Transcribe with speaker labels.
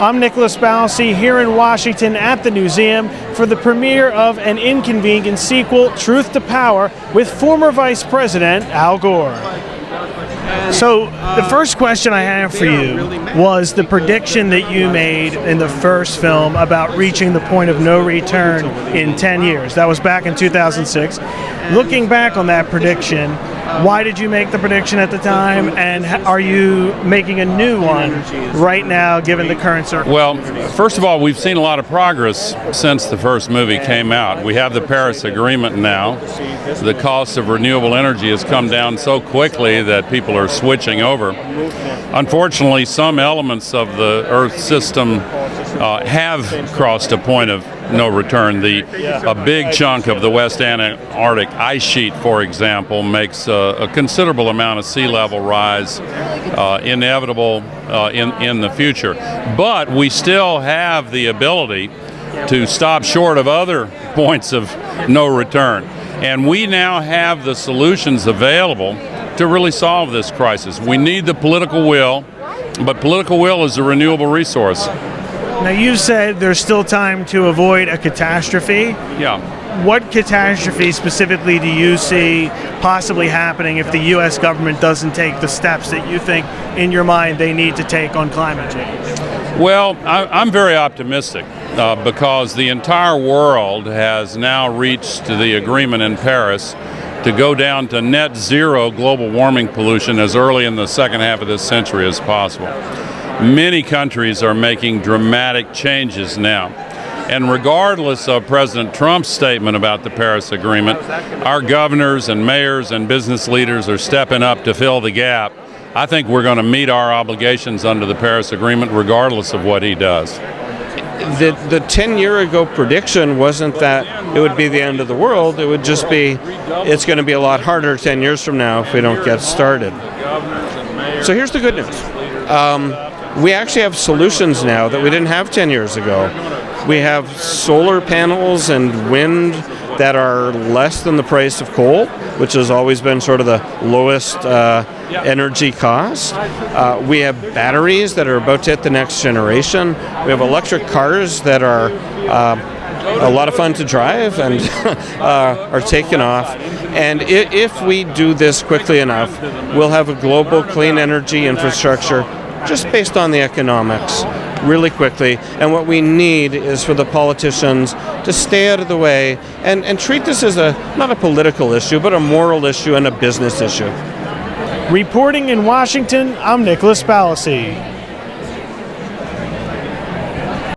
Speaker 1: I'm Nicholas Ballasy here in Washington at the museum for the premiere of an Inconvenient sequel, Truth to Power, with former Vice President Al Gore. So the first question I have for you was the prediction that you made in the first film about reaching the point of no return in 10 years. That was back in 2006. Looking back on that prediction, why did you make the prediction at the time, and are you making a new one right now given the current circumstances?
Speaker 2: Well, first of all, we've seen a lot of progress since the first movie came out. We have the Paris Agreement now. The cost of renewable energy has come down so quickly that people are switching over. Unfortunately, some elements of the Earth system have crossed a point of no return. A big chunk of the West Antarctic ice sheet, for example, makes a considerable amount of sea level rise inevitable in the future. But we still have the ability to stop short of other points of no return. And we now have the solutions available to really solve this crisis. We need the political will, but political will is a renewable resource.
Speaker 1: Now, you said there's still time to avoid a catastrophe.
Speaker 2: Yeah.
Speaker 1: What catastrophe specifically do you see possibly happening if the U.S. government doesn't take the steps that you think, in your mind, they need to take on climate change?
Speaker 2: Well, I'm very optimistic because the entire world has now reached the agreement in Paris to go down to net zero global warming pollution as early in the second half of this century as possible. Many countries are making dramatic changes now. And regardless of President Trump's statement about the Paris Agreement, our governors and mayors and business leaders are stepping up to fill the gap. I think we're going to meet our obligations under the Paris Agreement regardless of what he does.
Speaker 3: The 10-year-ago prediction wasn't that it would be the end of the world. It would just be, it's going to be a lot harder 10 years from now if we don't get started. So here's the good news. We actually have solutions now that we didn't have 10 years ago. We have solar panels and wind that are less than the price of coal, which has always been sort of the lowest energy cost. We have batteries that are about to hit the next generation. We have electric cars that are a lot of fun to drive and are taking off. And if we do this quickly enough, we'll have a global clean energy infrastructure just based on the economics really quickly. And what we need is for the politicians to stay out of the way and treat this as not a political issue, but a moral issue and a business issue.
Speaker 1: Reporting in Washington, I'm Nicholas Ballasy.